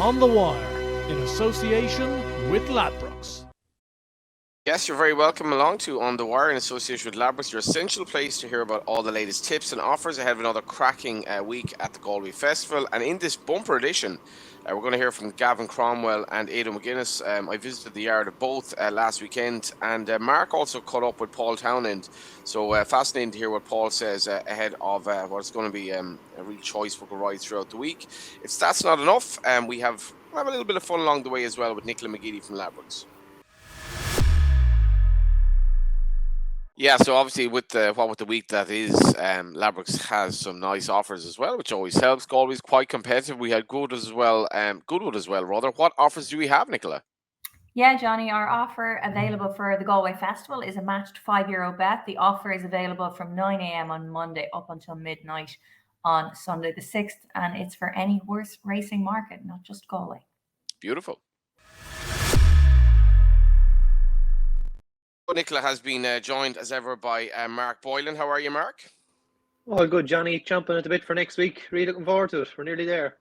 On the Wire, in association with Ladbrokes. Yes, you're very welcome along to On the Wire in association with Ladbrokes, your essential place to hear about all the latest tips and offers ahead of another cracking week at the Galway Festival. And in this bumper edition, we're going to hear from Gavin Cromwell and Aidan McGinnis. I visited the yard of both last weekend, and Mark also caught up with Paul Townend. So fascinating to hear what Paul says ahead of what's going to be a real choice book of rides throughout the week. If that's not enough, we have a little bit of fun along the way as well with Nicola McGeady from Ladbrokes. Yeah, so obviously with the week that is, Ladbrokes has some nice offers as well, which always helps. Galway's quite competitive. We had Goodwood as well, rather. What offers do we have, Nicola? Yeah, Johnny, our offer available for the Galway Festival is a matched €5 bet. The offer is available from 9 a.m. on Monday up until midnight on Sunday the 6th, and it's for any horse racing market, not just Galway. Beautiful. Nicola has been joined as ever by Mark Boylan. How are you, Mark? All good, Johnny. Chomping at the bit for next week. Really looking forward to it. We're nearly there.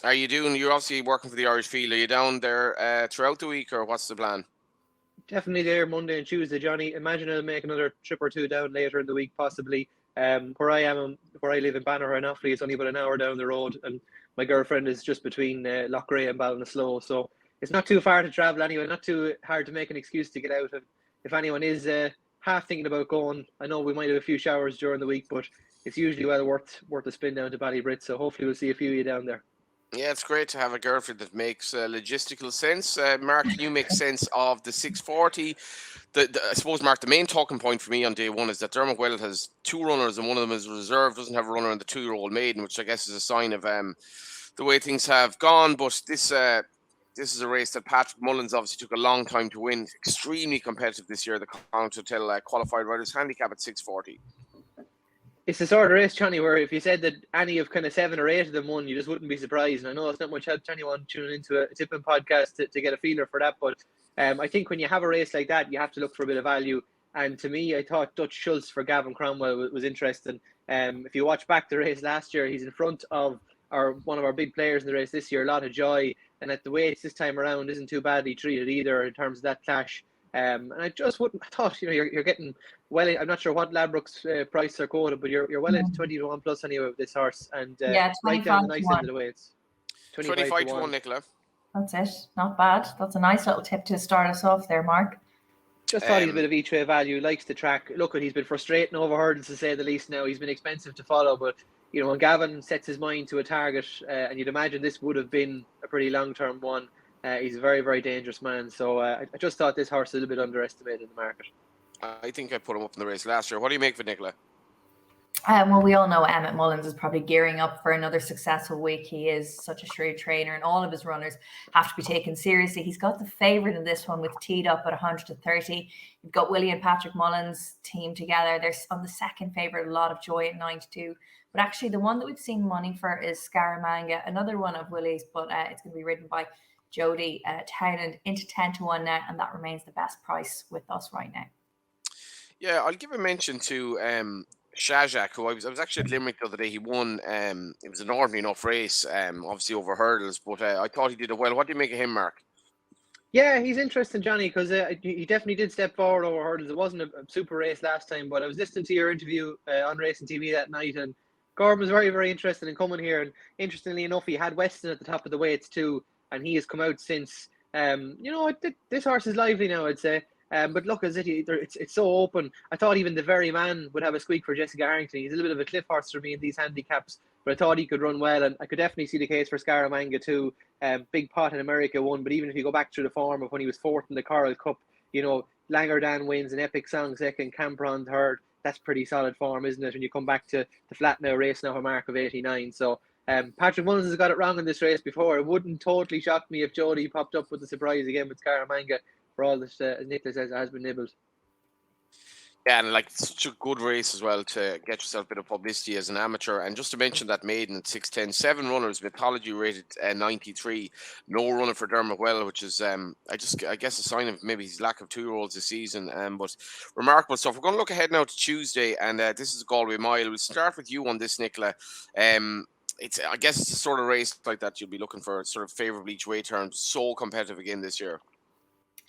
Are you doing? You're obviously working for the Irish Field. Are you down there throughout the week, or what's the plan? Definitely there Monday and Tuesday, Johnny. Imagine I'll make another trip or two down later in the week, possibly. Where I live in Banner and Offaly, it's only about an hour down the road, and my girlfriend is just between Loughrea and Ballinasloe, so it's not too far to travel anyway. Not too hard to make an excuse to get out. If anyone is half thinking about going, I know we might have a few showers during the week, but it's usually well worth a spin down to Ballybrit. So hopefully we'll see a few of you down there. Yeah, it's great to have a girlfriend that makes logistical sense. Mark, can you make sense of the 640? I suppose, Mark, the main talking point for me on day one is that Dermot Wellett has two runners and one of them is reserved, doesn't have a runner in the 2-year-old maiden, which I guess is a sign of the way things have gone. But this is a race that Patrick Mullins obviously took a long time to win. Extremely competitive this year. The Connacht Hotel qualified riders handicap at 640. It's the sort of race, Johnny, where if you said that any of kind of 7 or 8 of them won, you just wouldn't be surprised. And I know it's not much help to anyone tuning into a tipping podcast to get a feeler for that. But I think when you have a race like that, you have to look for a bit of value. And to me, I thought Dutch Schultz for Gavin Cromwell was interesting. If you watch back the race last year, he's in front of one of our big players in the race this year, a lot of joy. And at the weights this time around isn't too badly treated either in terms of that clash. And I just wouldn't. I thought you're getting well. I'm not sure what Ladbrokes price are quoted, but you're well into 20 to 1 plus anyway with this horse, and right down the nice end of the weights. 25 to 1, Nicola. That's it. Not bad. That's a nice little tip to start us off there, Mark. Just thought he's a bit of each way value. Likes the track. Look, he's been frustrating over hurdles to say the least. Now he's been expensive to follow, but when Gavin sets his mind to a target, and you'd imagine this would have been a pretty long-term one. He's a very, very dangerous man. So I just thought this horse was a little bit underestimated in the market. I think I put him up in the race last year. What do you make of it, Nicola? Well, we all know Emmett Mullins is probably gearing up for another successful week. He is such a shrewd trainer, and all of his runners have to be taken seriously. He's got the favourite in this one with teed up at 100-30. You've got Willie and Patrick Mullins team together. They're on the second favourite, a lot of joy at 9-2. But actually, the one that we've seen money for is Scaramanga, another one of Willie's, but it's going to be ridden by Jody Townend into 10 to 1 now, and that remains the best price with us right now. Yeah, I'll give a mention to Shajak, who I was actually at Limerick the other day. He won. It was an ordinary enough race, obviously over hurdles, but I thought he did it well. What do you make of him, Mark? Yeah, he's interesting, Johnny, because he definitely did step forward over hurdles. It wasn't a super race last time, but I was listening to your interview on Racing TV that night, and Gordon was very, very interested in coming here. And interestingly enough, he had Weston at the top of the weights too, and he has come out since. This horse is lively now, I'd say. But look, it's so open. I thought even the very man would have a squeak for Jessica Harrington. He's a little bit of a cliff horse for me in these handicaps, but I thought he could run well, and I could definitely see the case for Scaramanga too. Big pot in America won, but even if you go back through the form of when he was fourth in the Coral Cup, Langerdan wins, an Epic Song second, Campron third. That's pretty solid form, isn't it? When you come back to the flat now race now a mark of 89. So Patrick Mullins has got it wrong in this race before. It wouldn't totally shock me if Jody popped up with a surprise again with Scaramanga. For all this, as Nicola says, it has been nibbled. Yeah, and such a good race as well to get yourself a bit of publicity as an amateur. And just to mention that maiden at 6'10", 7 runners, Mythology rated 93, no runner for Dermot Well, which is I guess a sign of maybe his lack of 2-year-olds this season. But remarkable stuff. We're going to look ahead now to Tuesday, and this is the Galway Mile. We'll start with you on this, Nicola. I guess it's the sort of race like that you'll be looking for, sort of favourable each way terms. So competitive again this year.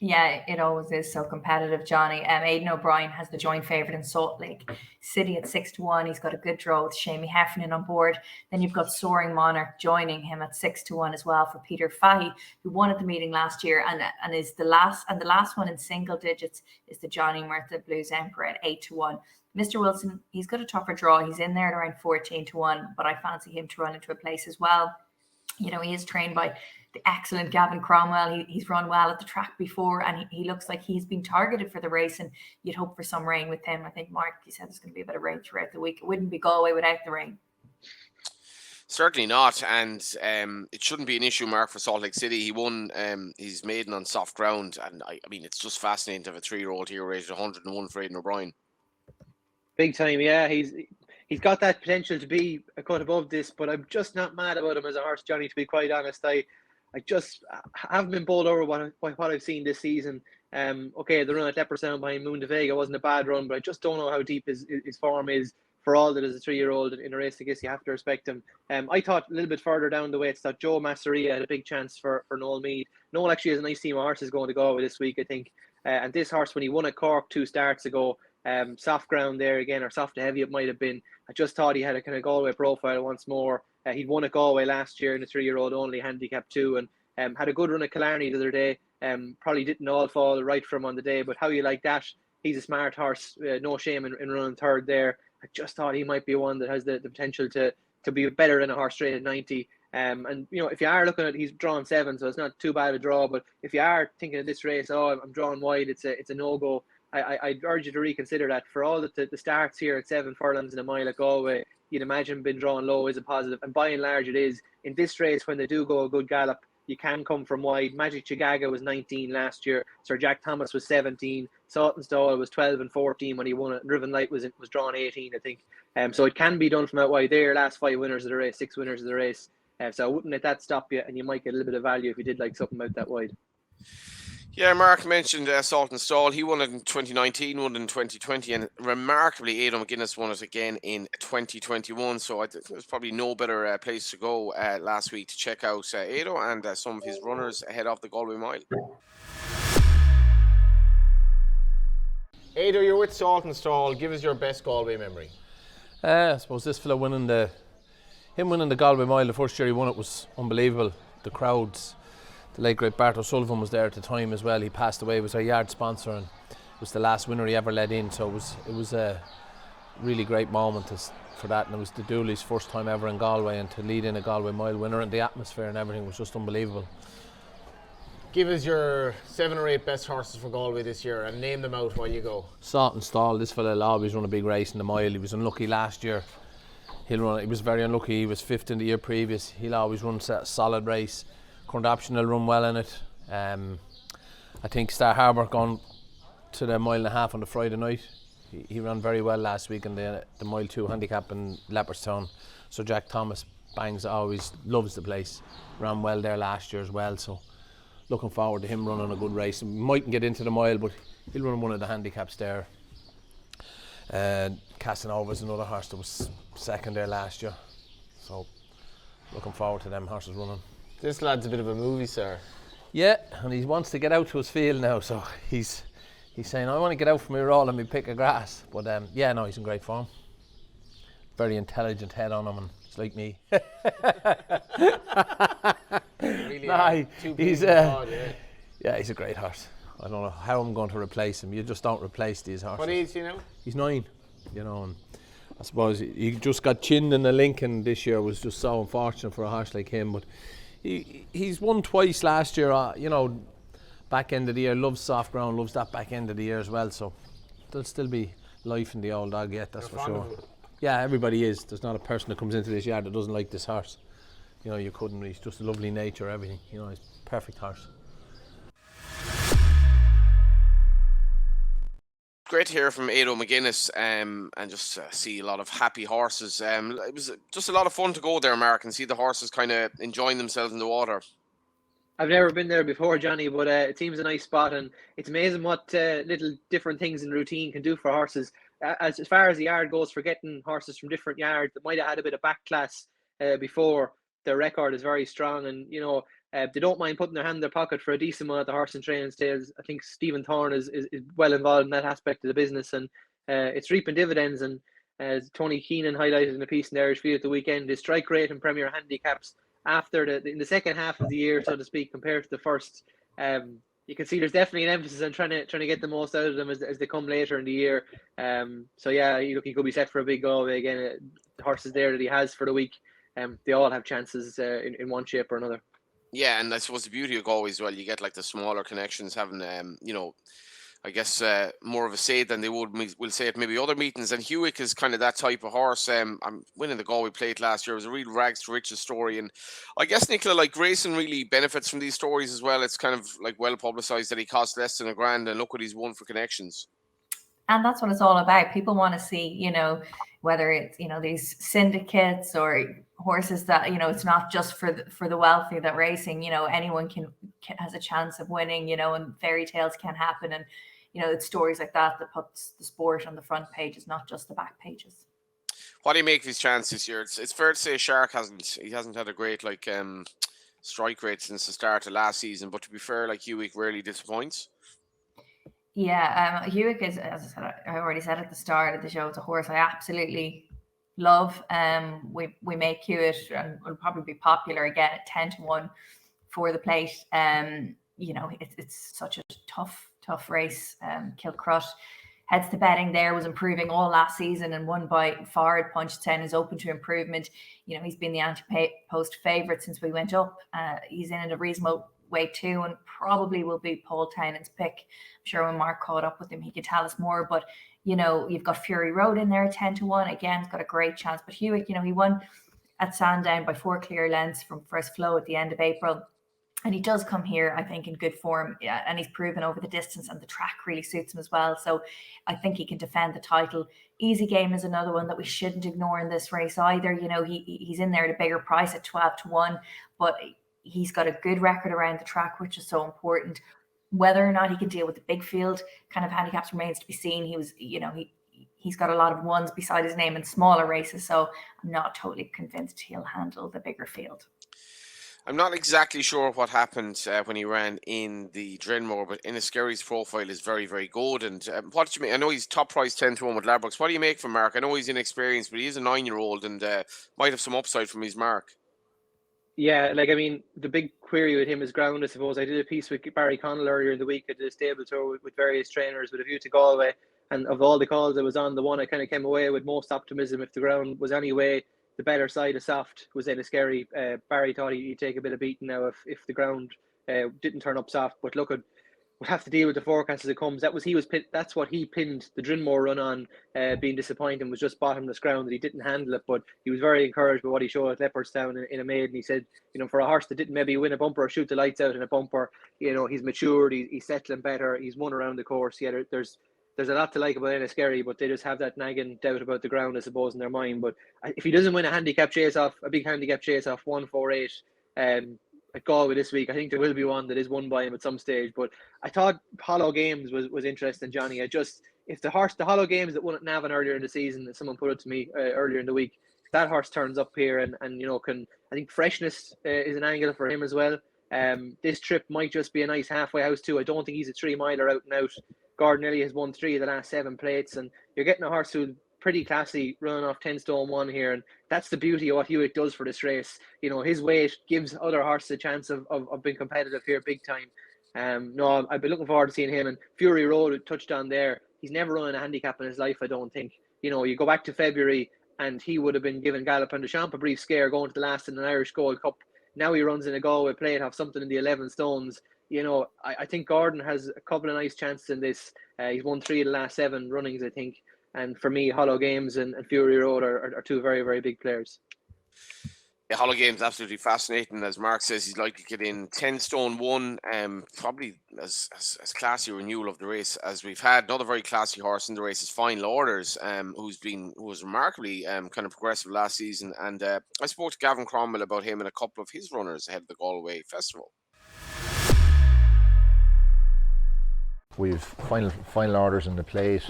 Yeah, it always is so competitive, Johnny. Aidan O'Brien has the joint favourite in Salt Lake City at 6-1. He's got a good draw with Shamie Heffernan on board. Then you've got Soaring Monarch joining him at 6-1 as well for Peter Fahey, who won at the meeting last year and is the last one in single digits is the Johnny Murtha Blues Emperor at 8-1. Mr. Wilson, he's got a tougher draw. He's in there at around 14-1, but I fancy him to run into a place as well. You know, he is trained by the excellent Gavin Cromwell. He's run well at the track before, and he looks like he's been targeted for the race, and you'd hope for some rain with him. I think, Mark, you said there's going to be a bit of rain throughout the week. It wouldn't be Galway without the rain. Certainly not, and it shouldn't be an issue, Mark, for Salt Lake City. He won his maiden on soft ground, and I mean, it's just fascinating to have a 3-year-old here rated 101 for Aidan O'Brien. Big time, yeah. He's got that potential to be a cut above this, but I'm just not mad about him as a horse, Johnny, to be quite honest. I just haven't been bowled over by what I've seen this season. Okay, the run at Leopardstown behind Moon de Vega wasn't a bad run, but I just don't know how deep his form is for all that as a 3-year-old in a race. I guess you have to respect him. I thought a little bit further down the weights that Joe Masseria had a big chance for Noel Meade. Noel actually has a nice team of horses going to Galway this week, I think. And this horse, when he won at Cork 2 starts ago, soft ground there again, or soft to heavy it might have been. I just thought he had a kind of Galway profile once more. He'd won at Galway last year in the 3-year-old only, handicap 2, and had a good run at Killarney the other day. Probably didn't all fall right for him on the day, but how you like that? He's a smart horse, no shame in running third there. I just thought he might be one that has the potential to be better than a horse straight at 90. And you know, if you are looking at, he's drawn 7, so it's not too bad a draw. But if you are thinking of this race, I'm drawing wide, it's a no-go. I'd urge you to reconsider that. For all that the starts here at 7 furlongs and a mile at Galway, you'd imagine being drawn low is a positive, and by and large it is. In this race, when they do go a good gallop, you can come from wide. Magic Chigaga was 19 last year. Sir Jack Thomas was 17. Saltonstall was 12 and 14 when he won it. Driven Light was drawn 18, I think. So it can be done from out wide. There, last 5 winners of the race, 6 winners of the race. So I wouldn't let that stop you, and you might get a little bit of value if you did like something out that wide. Yeah, Mark mentioned Saltonstall. He won it in 2019, won it in 2020, and remarkably, Aidan McGinnis won it again in 2021. So I think there's probably no better place to go last week to check out Aidan and some of his runners ahead of the Galway Mile. Aidan, you're with Saltonstall. Give us your best Galway memory. I suppose this fella winning the Galway Mile the first year he won it was unbelievable. The crowds. The late great Bart O'Sullivan was there at the time as well. He passed away. He was our yard sponsor, and it was the last winner he ever let in. So it was a really great moment for that. And it was the Dooley's first time ever in Galway, and to lead in a Galway Mile winner, and the atmosphere and everything was just unbelievable. Give us your 7 or 8 best horses for Galway this year and name them out while you go. Saltonstall. This fella will always run a big race in the mile. He was unlucky last year. He was very unlucky. He was 5th in the year previous. He'll always run a solid race. Current Option will run well in it. I think Star Harbour gone to the 1.5 miles on the Friday night. He ran very well last week in the mile 2 handicap in Leopardstown. So Jack Thomas always loves the place. Ran well there last year as well. So looking forward to him running a good race. Mightn't get into the mile, but he'll run one of the handicaps there. Casanova's another horse that was 2nd there last year. So looking forward to them horses running. This lad's a bit of a movie star. Yeah, and he wants to get out to his field now, so he's saying, I want to get out from here all and me pick of grass. But yeah, no, he's in great form. Very intelligent head on him, and it's like me. Really, Nah, he's yeah, he's a great horse. I don't know how I'm going to replace him. You just don't replace these horses. What age is he now? He's 9, you know, and I suppose he just got chinned in the Lincoln this year. Was just so unfortunate for a horse like him, but he's won twice last year, you know, back end of the year. Loves soft ground, loves that back end of the year as well. So there'll still be life in the old dog yet, that's for sure. Yeah, everybody is. There's not a person that comes into this yard that doesn't like this horse. You know, you couldn't. He's just a lovely nature, everything. You know, he's a perfect horse. Great to hear from Aidan McGinnis and just see a lot of happy horses. It was just a lot of fun to go there, Mark, and see the horses kind of enjoying themselves in the water. I've never been there before, Johnny, but it seems a nice spot, and it's amazing what little different things in routine can do for horses. As far as the yard goes, for getting horses from different yards that might have had a bit of back class before, their record is very strong, and they don't mind putting their hand in their pocket for a decent amount of the horse and training sales. I think Stephen Thorne is well involved in that aspect of the business, and it's reaping dividends. And as Tony Keenan highlighted in a piece in the Irish Field at the weekend, the strike rate and Premier handicaps after in the second half of the year, so to speak, compared to the first. You can see there's definitely an emphasis on trying to get the most out of them as they come later in the year. So yeah, he could be set for a big Galway again. The horses there that he has for the week, they all have chances in one shape or another. Yeah, and I suppose the beauty of Galway as well, you get like the smaller connections having, I guess more of a say than they will say at maybe other meetings. And Hewick is kind of that type of horse. I'm winning the Galway Plate last year. It was a real rags to riches story. And I guess, Nicola, like Grayson really benefits from these stories as well. It's kind of like well publicised that he cost less than $1,000 and look what he's won for connections. And that's what it's all about. People want to see, whether it's, these syndicates or horses that, it's not just for the wealthy that racing, anyone can has a chance of winning, and fairy tales can happen. And, it's stories like that puts the sport on the front pages, not just the back pages. What do you make of his chance this year? It's fair to say Shark hasn't had a great strike rate since the start of last season, but to be fair, like Hewick rarely disappoints. Yeah, Hewick is, as I said, I already said at the start of the show, it's a horse I absolutely love. We make Hewitt and will probably be popular again at 10-1 for the plate. It's such a tough race. Kilcrut heads to betting there, was improving all last season and won by far at Punch 10, is open to improvement. He's been the anti-post favourite since we went up. He's in a reasonable way too, and probably will be Paul Townend's pick. I'm sure when Mark caught up with him, he could tell us more. But you've got Fury Road in there 10-1. Again, he's got a great chance. But Hewick, he won at Sandown by 4 clear lengths from first flow at the end of April. And he does come here, I think, in good form. Yeah, and he's proven over the distance, and the track really suits him as well. So I think he can defend the title. Easy Game is another one that we shouldn't ignore in this race either. He's in there at a bigger price at 12-1, but he's got a good record around the track, which is so important. Whether or not he can deal with the big field kind of handicaps remains to be seen. He's got a lot of ones beside his name in smaller races, so I'm not totally convinced he'll handle the bigger field. I'm not exactly sure what happened when he ran in the Drenmore, but Inniskerry's profile is very, very good. And what did you make? I know he's top price 10-1 with Ladbrokes. What do you make from Mark? I know he's inexperienced, but he is a 9-year-old and might have some upside from his mark. Yeah, the big query with him is ground, I suppose. I did a piece with Barry Connell earlier in the week at the stable tour with various trainers with a view to Galway. And of all the calls I was on, the one I kind of came away with most optimism, if the ground was anyway the better side of soft, was Inniskerry. Barry thought he'd take a bit of beating now if the ground didn't turn up soft. But look, we'll have to deal with the forecast as it comes. That's what he pinned the Drinmore run on, being disappointing, was just bottomless ground, that he didn't handle it. But he was very encouraged by what he showed at Leopardstown in a maiden. He said, for a horse that didn't maybe win a bumper or shoot the lights out in a bumper, he's matured, he's settling better, he's won around the course. Yeah, there's a lot to like about Inniskerry, but they just have that nagging doubt about the ground, I suppose, in their mind. But if he doesn't win a big handicap chase off 148 at Galway this week, I think there will be one that is won by him at some stage. But I thought Hollow Games was interesting, Johnny. If the Hollow Games that won at Navan earlier in the season, that someone put it to me earlier in the week, that horse turns up here and I think freshness is an angle for him as well. This trip might just be a nice halfway house too. I don't think he's a 3-miler out and out. Gordon Ellie has won 3 of the last 7 plates, and you're getting a horse who's pretty classy running off 10-1 here, and that's the beauty of what Hewitt does for this race. His weight gives other horses a chance of being competitive here big time. No, I've been looking forward to seeing him. And Fury Road touched on there. He's never run a handicap in his life, I don't think. You go back to February, and he would have been giving Gallup and Deschamps a brief scare going to the last in an Irish Gold Cup. Now he runs in a Galway Plate, have something in the 11 stones. I think Gordon has a couple of nice chances in this. He's won 3 of the last 7 runnings, I think. And for me, Hollow Games and Fury Road are 2 very, very big players. Yeah, Hollow Games absolutely fascinating. As Mark says, he's likely to get in 10-1. Probably as classy a renewal of the race as we've had. Another very classy horse in the race is Final Orders, who was remarkably kind of progressive last season. And I spoke to Gavin Cromwell about him and a couple of his runners ahead of the Galway Festival. We've final orders in the plate.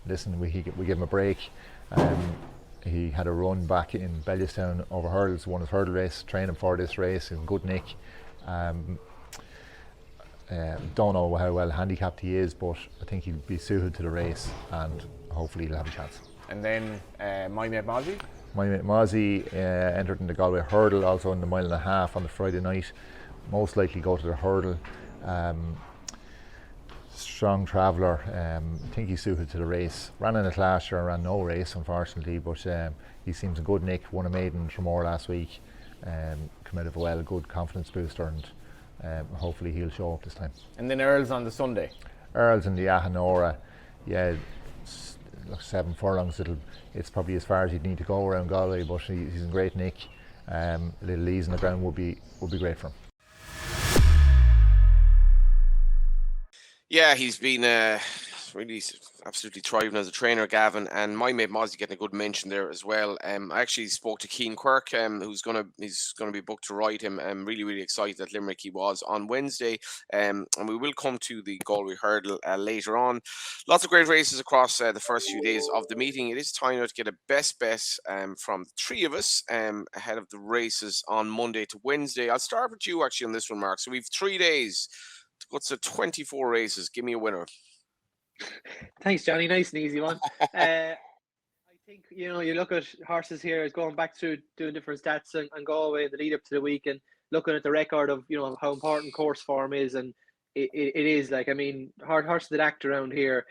Listen, we give him a break. he had a run back in Bellewstown over hurdles, won his hurdle race, training for this race in good nick. Don't know how well handicapped he is, but I think he'll be suited to the race and hopefully he'll have a chance. And then my mate Mozzie. My mate Mozzie entered in the Galway Hurdle, also in the 1.5 mile on the Friday night. Most likely go to the hurdle. Strong traveller. I think he's suited to the race. Ran in it last year, ran no race unfortunately, but he seems in good nick. Won a maiden from Tramore last week. Come out of a well, good confidence booster, and hopefully he'll show up this time. And then Earls on the Sunday. Earls in the Ahanora, 7 furlongs. It's probably as far as he'd need to go around Galway, but he's in great nick. A little ease on the ground would be great for him. Yeah, he's been really absolutely thriving as a trainer, Gavin, and my mate Mozzie getting a good mention there as well. I actually spoke to Keane Quirk, he's gonna be booked to ride him. I'm really excited that Limerick he was on Wednesday, and we will come to the Galway Hurdle later on. Lots of great races across the first few days of the meeting. It is time now to get a best bet from the three of us ahead of the races on Monday to Wednesday. I'll start with you actually on this one, Mark. So we've 3 days. What's the 24 races? Give me a winner. Thanks, Johnny. Nice and easy one. I think, you look at horses here as going back through doing different stats and Galway in the lead up to the week and looking at the record of, how important course form is. And it is like, horses that act around here,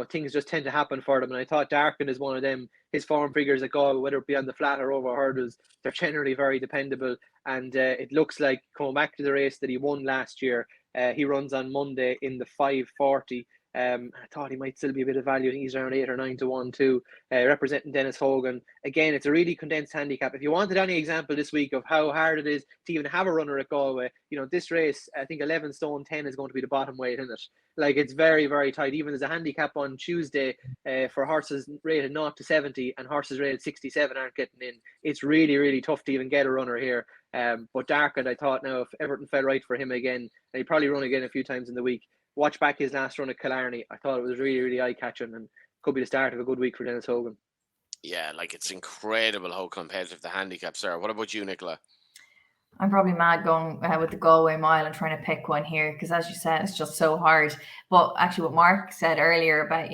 things just tend to happen for them. And I thought Darkin is one of them. His form figures at Galway, whether it be on the flat or over hurdles, they're generally very dependable. And it looks like coming back to the race that he won last year, he runs on Monday in the 5:40. I thought he might still be a bit of value. I think he's around 8 or 9 to 1 too, representing Dennis Hogan. Again, it's a really condensed handicap. If you wanted any example this week of how hard it is to even have a runner at Galway, this race, I think 11 stone 10 is going to be the bottom weight in it. Like, it's very, very tight. Even there's a handicap on Tuesday for horses rated 0 to 70 and horses rated 67 aren't getting in. It's really, really tough to even get a runner here. But Darkin, I thought now if Everton fell right for him again, and he'd probably run again a few times in the week. Watch back his last run at Killarney. I thought it was really, really eye-catching and could be the start of a good week for Dennis Hogan. Yeah, it's incredible how competitive the handicaps are. What about you, Nicola? I'm probably mad going with the Galway Mile and trying to pick one here because, as you said, it's just so hard. But actually what Mark said earlier about,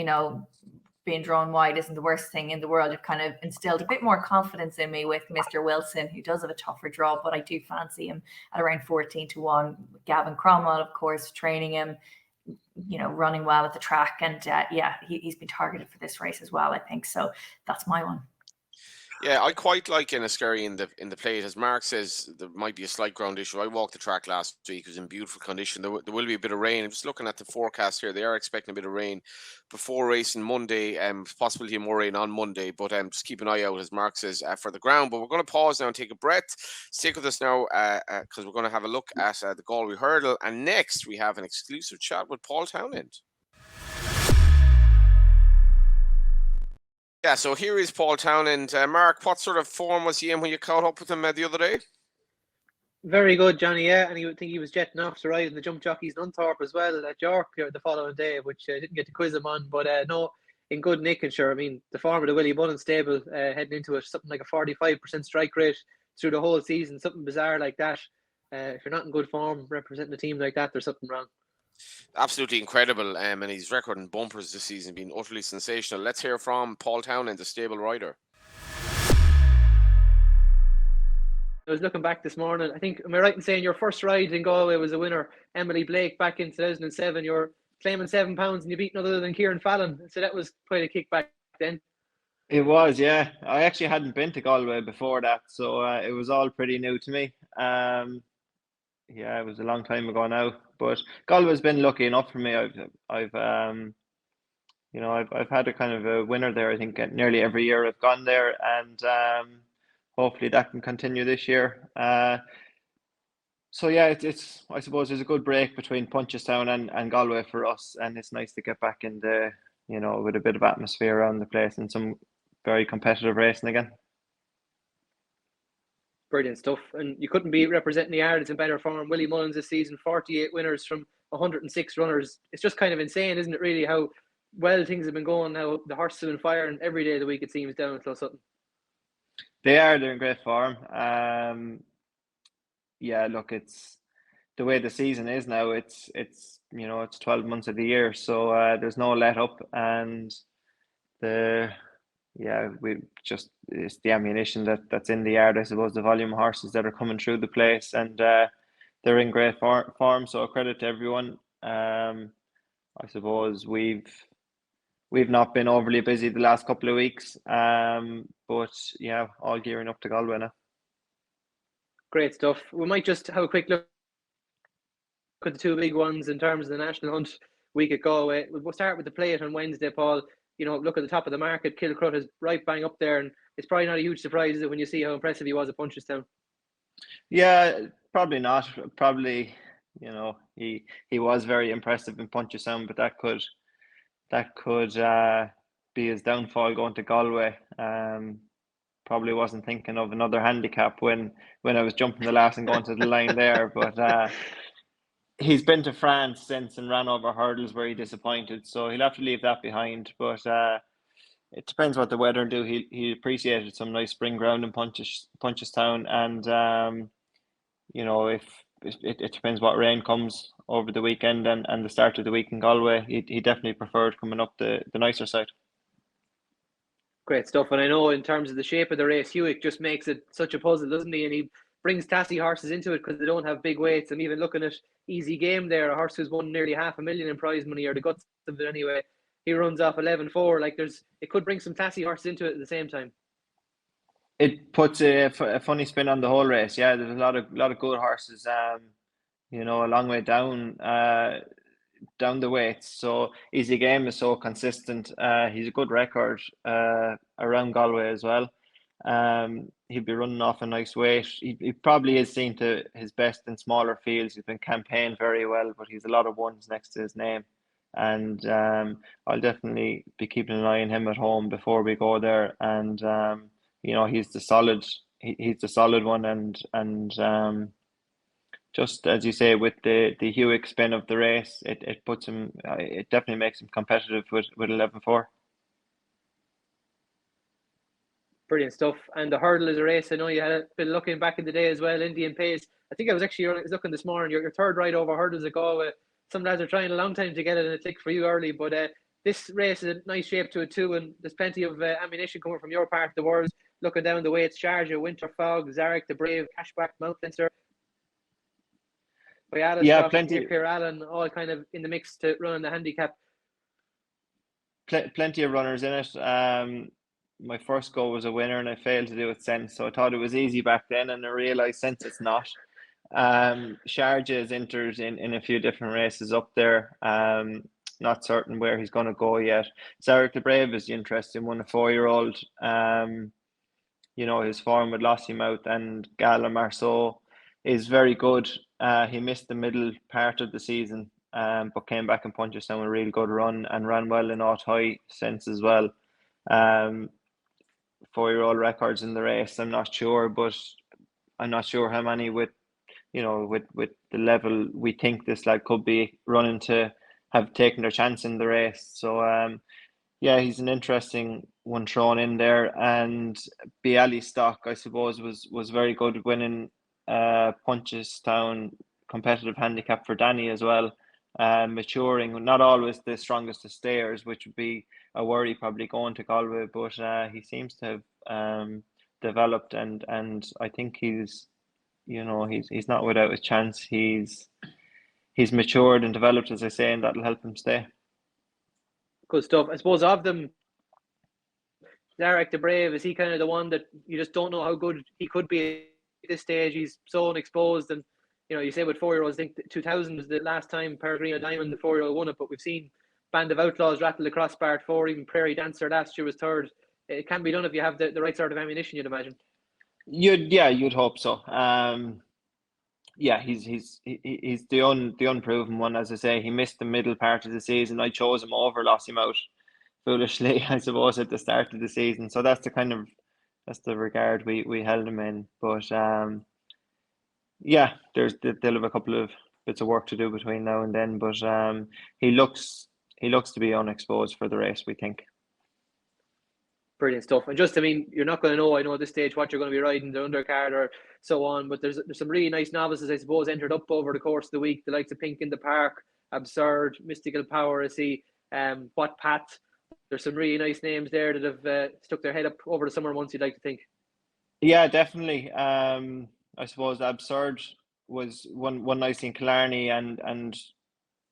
being drawn wide isn't the worst thing in the world. You've kind of instilled a bit more confidence in me with Mr. Wilson, who does have a tougher draw, but I do fancy him at around 14 to 1. Gavin Cromwell, of course, training him, running well at the track. And he's been targeted for this race as well, I think. So that's my one. Yeah, I quite like Enniskerry in the plate. As Mark says, there might be a slight ground issue. I walked the track last week. It was in beautiful condition. There will be a bit of rain. I'm just looking at the forecast here. They are expecting a bit of rain before racing Monday, possibility of more rain on Monday. But just keep an eye out, as Mark says, for the ground. But we're going to pause now and take a breath. Stick with us now because we're going to have a look at the Galway Hurdle. And next, we have an exclusive chat with Paul Townend. Yeah, so here is Paul Townend. Mark, what sort of form was he in when you caught up with him the other day? Very good, Johnny, yeah. And you would think he was jetting off to ride in the jump jockeys in Unthorpe as well at York the following day, which I didn't get to quiz him on. But no, in good nick and sure. The form of the Willie Bunnan stable heading into it, something like a 45% strike rate through the whole season, something bizarre like that. If you're not in good form representing a team like that, there's something wrong. Absolutely incredible, and his record in bumpers this season has been utterly sensational. Let's hear from Paul Townend, the stable rider. I was looking back this morning. I think, am I right in saying your first ride in Galway was a winner, Emily Blake, back in 2007? You were claiming £7 and you beat none other than Kieran Fallon. So that was quite a kick back then. It was, yeah. I actually hadn't been to Galway before that, so it was all pretty new to me. Yeah, it was a long time ago now, but Galway's been lucky enough for me. I've had a kind of a winner there. I think nearly every year I've gone there, and hopefully that can continue this year. So yeah, it's I suppose there's a good break between Punchestown and Galway for us, and it's nice to get back in the with a bit of atmosphere around the place and some very competitive racing again. Brilliant stuff. And you couldn't be representing the Ireland in better form. Willie Mullins this season, 48 winners from 106 runners. It's just kind of insane, isn't it, really, how well things have been going now. The horses have been firing every day of the week, it seems, down at Closutton. They're in great form. Yeah, look, it's the way the season is now. It's 12 months of the year, so there's no let up, and it's the ammunition that's in the yard. I suppose the volume of horses that are coming through the place, and they're in great form. So credit to everyone. I suppose we've not been overly busy the last couple of weeks, but yeah, all gearing up to Galway now. Great stuff. We might just have a quick look at the two big ones in terms of the National Hunt week at Galway. We'll start with the plate on Wednesday, Paul. Look at the top of the market. Kilcrut is right bang up there, and it's probably not a huge surprise, is it, when you see how impressive he was at Punchestown? Yeah, probably not. Probably, he was very impressive in Punchestown, but that could be his downfall going to Galway. Probably wasn't thinking of another handicap when I was jumping the last and going to the line there, but he's been to France since and ran over hurdles where he disappointed, so he'll have to leave that behind. But it depends what the weather do. He appreciated some nice spring ground in Punchestown, and if it depends what rain comes over the weekend and the start of the week in Galway, he definitely preferred coming up the nicer side. Great stuff. And I know in terms of the shape of the race, Hewitt just makes it such a puzzle, doesn't he? And he brings Tassie horses into it because they don't have big weights. I'm even looking at Easy Game there, a horse who's won nearly $500,000 in prize money, or the guts of it anyway. He runs off 11.4. Like, it could bring some Tassie horses into it at the same time. It puts a funny spin on the whole race. Yeah, there's a lot of good horses. A long way down the weights. So Easy Game is so consistent. He's a good record around Galway as well. He'll be running off a nice weight. He probably is seen to his best in smaller fields. He's been campaigned very well, but he's a lot of ones next to his name. And I'll definitely be keeping an eye on him at home before we go there. And he's the solid one, and just as you say, with the Hewitt spin of the race, it puts him. It definitely makes him competitive with 11.4. Brilliant stuff. And the hurdle is a race I know you had been looking back in the day as well. Indian Pace. I think I was looking this morning. Your third ride over hurdles at Galway. Some lads are trying a long time to get it, and it clicked for you early. But this race is a nice shape to it too, and there's plenty of ammunition coming from your part of the world. Looking down the way, it's Sharjah, Winter Fog, Zarek, the Brave, Cashback, Mount Leinster. Yeah, plenty. Pierre Allen, all kind of in the mix to run in the handicap. Plenty of runners in it. My first go was a winner, and I failed to do it since. So I thought it was easy back then, and I realised since it's not. Sharjah is entered in a few different races up there. Not certain where he's going to go yet. Zarek the Brave is the interesting one, a 4-year-old. His form with Lossiemouth and Gala Marceau is very good. He missed the middle part of the season, but came back in Punchestown with a real good run and ran well in Aught High since as well. 4-year-old records in the race, I'm not sure, but I'm not sure how many with the level we think this lad could be running to have taken their chance in the race. So he's an interesting one thrown in there. And Bialystock, I suppose, was very good, winning Punchestown competitive handicap for Danny as well. Maturing, not always the strongest of stayers, which would be a worry probably going to Galway, but he seems to have developed, and I think he's not without a chance. He's matured and developed, as I say, and that'll help him stay. Good stuff. I suppose of them, Zarek the Brave, is he kind of the one that you just don't know how good he could be at this stage? He's so unexposed, and you say with 4-year-olds, I think 2000 was the last time Peregrino Diamond, the 4-year-old, won it, but we've seen Band of Outlaws rattle the crossbar at 4, even Prairie Dancer last year was 3rd. It can be done if you have the right sort of ammunition, you'd imagine. You'd hope so. He's the unproven one, as I say. He missed the middle part of the season. I chose him over Lossiemouth, foolishly, I suppose, at the start of the season. So that's the regard we held him in. But they'll have a couple of bits of work to do between now and then. But he looks to be unexposed for the race, we think. Brilliant stuff. And just, I mean, you're not going to know, I know at this stage, what you're going to be riding, the undercard or so on, but there's some really nice novices, I suppose, entered up over the course of the week. The likes of Pink in the Park, Absurd, Mystical Power, I see, What Pat. There's some really nice names there that have stuck their head up over the summer months, you'd like to think. Yeah, definitely. I suppose Absurd was one nicely in Killarney and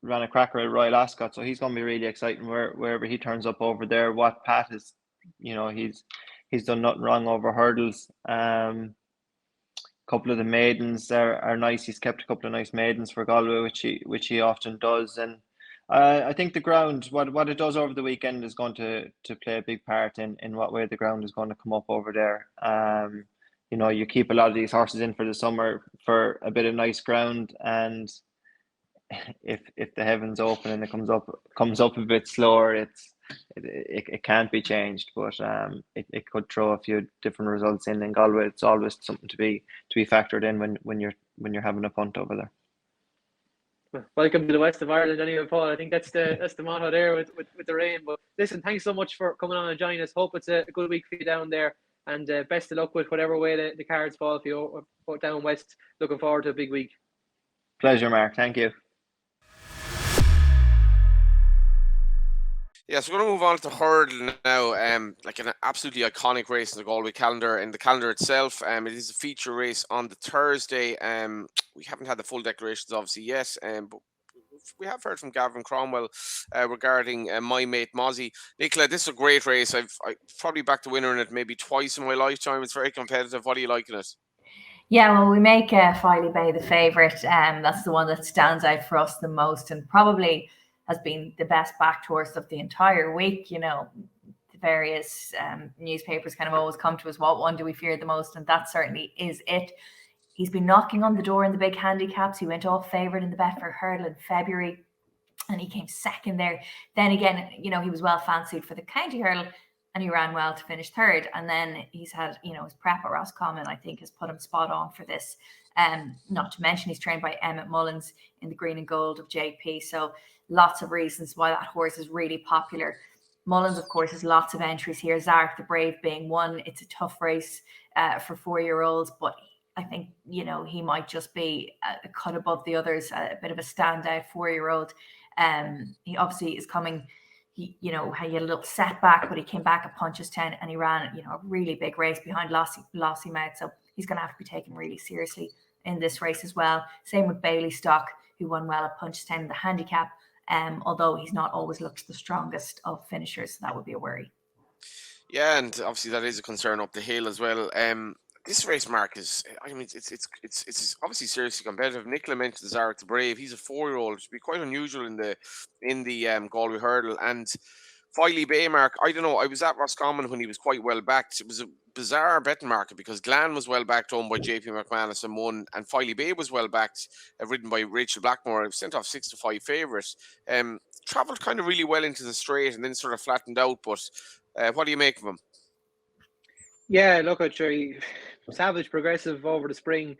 ran a cracker at Royal Ascot, so he's going to be really exciting wherever he turns up over there. What Pat is, he's done nothing wrong over hurdles. Couple of the maidens are nice. He's kept a couple of nice maidens for Galway, which he often does. And I think the ground, what it does over the weekend, is going to play a big part in what way the ground is going to come up over there. You keep a lot of these horses in for the summer for a bit of nice ground, and if the heavens open and it comes up a bit slower, it can't be changed. But it could throw a few different results in Galway. It's always something to be factored in when you're having a punt over there. Welcome to the west of Ireland, anyway, Paul. I think that's the motto there with the rain. But listen, thanks so much for coming on and joining us. Hope it's a good week for you down there, and best of luck with whatever way the cards fall for you down west. Looking forward to a big week. Pleasure, Mark. Thank you. Yeah, so we're going to move on to Hurdle now. Like an absolutely iconic race in the Galway calendar. In the calendar itself, it is a feature race on the Thursday. We haven't had the full declarations, obviously, yes, but we have heard from Gavin Cromwell regarding My Mate Mozzie. Nicola, this is a great race. I've probably backed the winner in it maybe twice in my lifetime. It's very competitive. What are you liking it? Yeah, well, we make Filey Bay the favourite. That's the one that stands out for us the most, and probably has been the best backed horse of the entire week. The various newspapers kind of always come to us, what one do we fear the most? And that certainly is it. He's been knocking on the door in the big handicaps. He went off favourite in the Betfair Hurdle in February, and he came second there. Then again, he was well fancied for the County Hurdle, and he ran well to finish third. And then he's had, his prep at Roscommon, I think, has put him spot on for this. Not to mention he's trained by Emmett Mullins in the green and gold of JP. So lots of reasons why that horse is really popular. Mullins, of course, has lots of entries here. Zarek the Brave being one. It's a tough race for 4-year-olds, but I think, he might just be a cut above the others, a bit of a standout 4-year-old. He obviously is coming, he had a little setback, but he came back at Punches 10 and he ran, a really big race behind Lossy Mouth. So he's going to have to be taken really seriously in this race as well. Same with Bailey Stock, who won well at Punches 10 in the handicap. Although he's not always looked the strongest of finishers, so that would be a worry. Yeah, and obviously that is a concern up the hill as well. This race, Mark, it's obviously seriously competitive. Nicola mentioned Zarek the Brave. He's a 4-year-old. It'd be quite unusual in the Galway Hurdle. And Filey Bay, Mark, I don't know. I was at Roscommon when he was quite well backed. It was a bizarre betting market because Glan was well backed, owned by JP McManus and won, and Filey Bay was well backed, ridden by Rachel Blackmore. Sent off 6-5 favourite. Travelled kind of really well into the straight and then sort of flattened out. But what do you make of him? Yeah, look, actually, savage progressive over the spring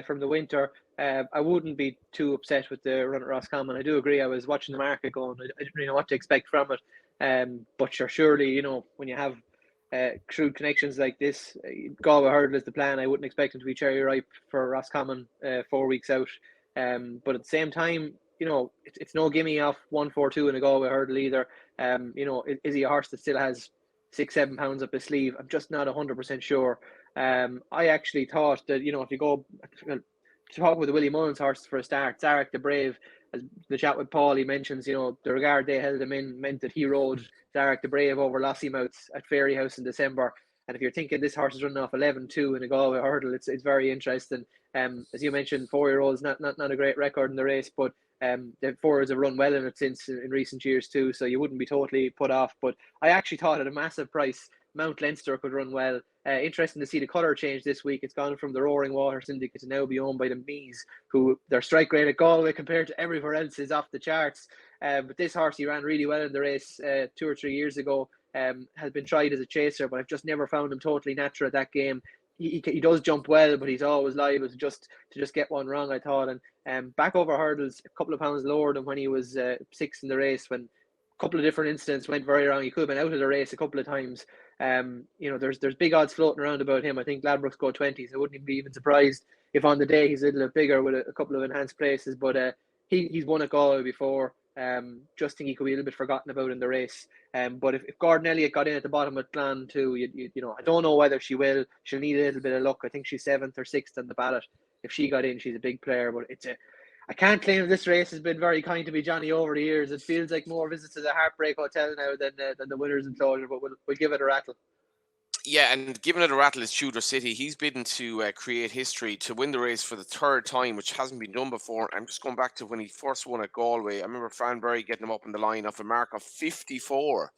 from the winter. I wouldn't be too upset with the run at Roscommon. I do agree. I was watching the market going, I didn't really know what to expect from it. But surely, when you have shrewd connections like this, Galway Hurdle is the plan. I wouldn't expect him to be cherry ripe for Roscommon 4 weeks out. But at the same time, it's no gimme off 1-4-2 in a Galway Hurdle either. Is he a horse that still has 6-7 pounds up his sleeve? I'm just not 100% sure. I actually thought that, if you go to talk with the Willie Mullins horse for a start, Zarek the Brave, as the chat with Paul, he mentions, the regard they held him in meant that he rode Zarek the Brave over Lossymouth at Fairyhouse in December. And if you're thinking this horse is running off 11-2 in a Galway Hurdle, it's very interesting. As you mentioned, 4-year-olds, not a great record in the race, but the 4-years have run well in it since in recent years too, so you wouldn't be totally put off. But I actually thought at a massive price, Mount Leinster could run well. Interesting to see the colour change this week. It's gone from the Roaring Water Syndicate to now be owned by the Mees, who their strike rate at Galway compared to everywhere else is off the charts. But this horse, he ran really well in the race 2 or 3 years ago. Has been tried as a chaser, but I've just never found him totally natural at that game. He does jump well, but he's always liable to just get one wrong, I thought. And back over hurdles, a couple of pounds lower than when he was 6th in the race, when a couple of different incidents went very wrong. He could have been out of the race a couple of times. There's big odds floating around about him. I think Ladbrokes go 20, so I wouldn't be even surprised if on the day he's a little bit bigger with a couple of enhanced places. But he's won at Galway before. Just think he could be a little bit forgotten about in the race. But if Gordon Elliott got in at the bottom of Glan too, I don't know whether she will. She'll need a little bit of luck. I think she's 7th or 6th on the ballot. If she got in, she's a big player. But I can't claim this race has been very kind to me, Johnny, over the years. It feels like more visits to the Heartbreak Hotel now than the winners enclosure. But we'll give it a rattle. Yeah, and giving it a rattle is Tudor City. He's bidden to create history to win the race for the 3rd time, which hasn't been done before. I'm just going back to when he first won at Galway. I remember Fran Berry getting him up in the line off a mark of 54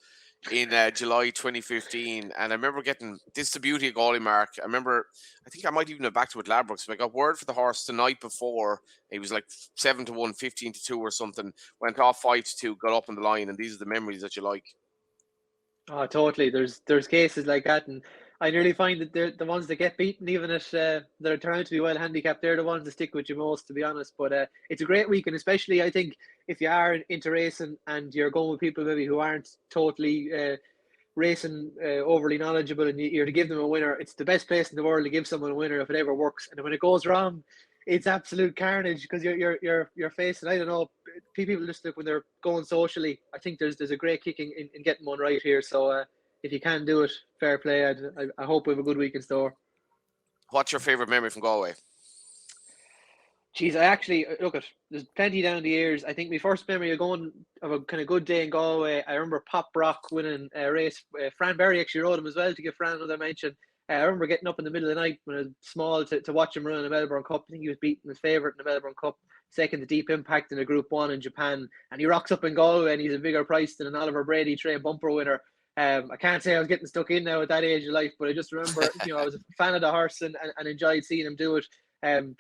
in July 2015. And I remember getting, this is the beauty of Galway, Mark. I think I might even have backed to with Ladbrokes. I got word for the horse the night before. He was like 7-1, 15-2 or something. Went off 5-2, got up in the line. And these are the memories that you like. Oh, totally. There's cases like that, and I nearly find that they're the ones that get beaten, even if they're turned out to be well handicapped. They're the ones that stick with you most, to be honest. But it's a great week, and especially I think if you are into racing and you're going with people maybe who aren't totally racing overly knowledgeable, and you're to give them a winner, it's the best place in the world to give someone a winner if it ever works. And when it goes wrong, it's absolute carnage because you're facing, I don't know, people just look when they're going socially. I think there's a great kick in getting one right here. So if you can do it, fair play. I hope we have a good week in store. What's your favourite memory from Galway? Geez, I actually there's plenty down the years. I think my first memory of a kind of good day in Galway, I remember Pop Brock winning a race. Fran Berry actually rode him as well, to give Fran another mention. I remember getting up in the middle of the night when I was small to watch him run in the Melbourne Cup. I think he was beating his favourite in the Melbourne Cup, second to Deep Impact in a Group 1 in Japan. And he rocks up in Galway and he's a bigger price than an Oliver Brady train bumper winner. I can't say I was getting stuck in now at that age of life, but I just remember, I was a fan of the horse and enjoyed seeing him do it.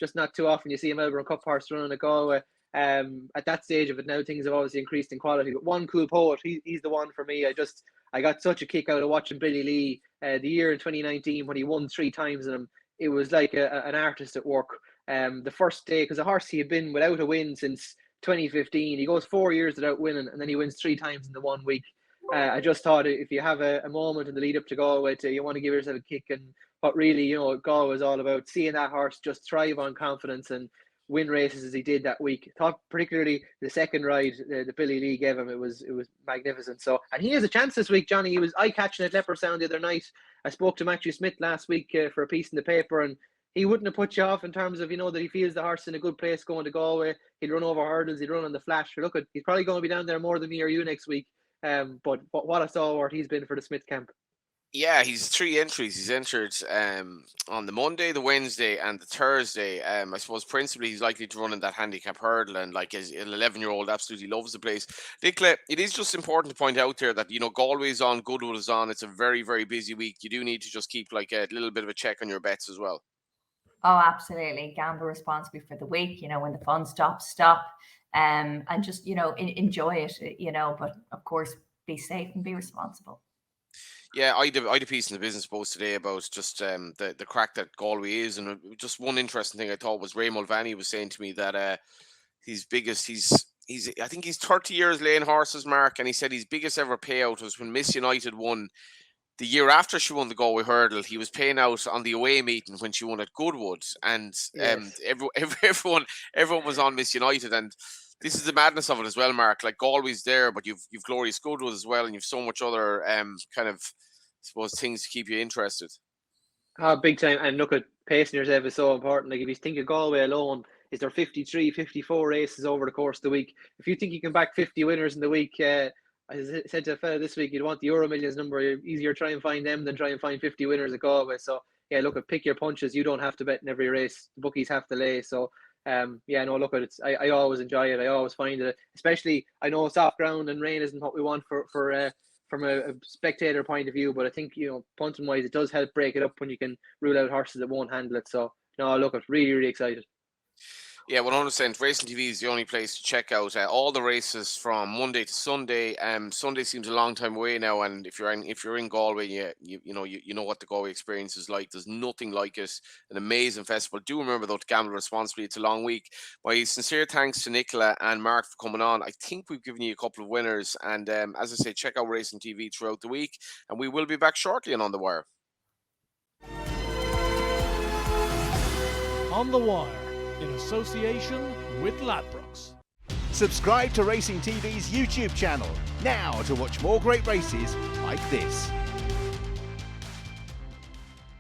Just not too often you see a Melbourne Cup horse running at Galway. At that stage of it now, things have obviously increased in quality. But One Cool Poet, he's the one for me. I got such a kick out of watching Billy Lee the year in 2019 when he won 3 times in him. It was like an artist at work. The first day, because a horse he had been without a win since 2015. He goes 4 years without winning, and then he wins 3 times in the 1 week. I just thought if you have a moment in the lead up to Galway, you want to give yourself a kick. And what really, Galway is all about, seeing that horse just thrive on confidence and win races as he did that week. I thought particularly the second ride that Billy Lee gave him, it was magnificent. So, and he has a chance this week, Johnny. He was eye-catching at Leopardstown the other night. I spoke to Matthew Smith last week for a piece in the paper, and he wouldn't have put you off in terms of, that he feels the horse in a good place going to Galway. He'd run over hurdles, he'd run on the flash. He's probably going to be down there more than me or you next week. But what a stalwart he's been for the Smith camp. Yeah, he's 3 entries. He's entered on the Monday, the Wednesday, and the Thursday. I suppose principally he's likely to run in that handicap hurdle, and like his 11-year-old absolutely loves the place. Nicola, it is just important to point out there that Galway's on, Goodwood is on. It's a very, very busy week. You do need to just keep like a little bit of a check on your bets as well. Oh, absolutely. Gamble responsibly for the week. When the fun stops, stop. And just enjoy it. But of course, be safe and be responsible. Yeah, I did a piece in the Business Post today about just the crack that Galway is, and just one interesting thing I thought was Ray Mulvaney was saying to me that I think he's 30 years laying horses, Mark, and he said his biggest ever payout was when Miss United won the year after she won the Galway Hurdle. He was paying out on the away meeting when she won at Goodwood, and yes. Everyone was on Miss United, and this is the madness of it as well, Mark. Like Galway's there, but you've Glorious Goodwood as well, and you've so much other kind of, I suppose, things to keep you interested. Big time. And look, at pacing yourself is so important. Like if you think of Galway alone, is there 53, 54 races over the course of the week? If you think you can back 50 winners in the week, I said to a fella this week, you'd want the Euro Millions number. Easier try and find them than try and find 50 winners at Galway. So yeah, look, at pick your punches. You don't have to bet in every race. The bookies have to lay. So look at it. I always enjoy it. I always find it, especially, I know soft ground and rain isn't what we want for from a spectator point of view, but I think punting wise, it does help break it up when you can rule out horses that won't handle it. So no, look, I'm really, really excited. Yeah, 100%. Racing TV is the only place to check out all the races from Monday to Sunday. Sunday seems a long time away now, and if you're in Galway, you know what the Galway experience is like. There's nothing like it. An amazing festival. Do remember though to gamble responsibly. It's a long week. My sincere thanks to Nicola and Mark for coming on. I think we've given you a couple of winners, and as I say, check out Racing TV throughout the week, and we will be back shortly on the Wire. On the Wire, in association with Ladbrokes. Subscribe to Racing TV's YouTube channel now to watch more great races like this.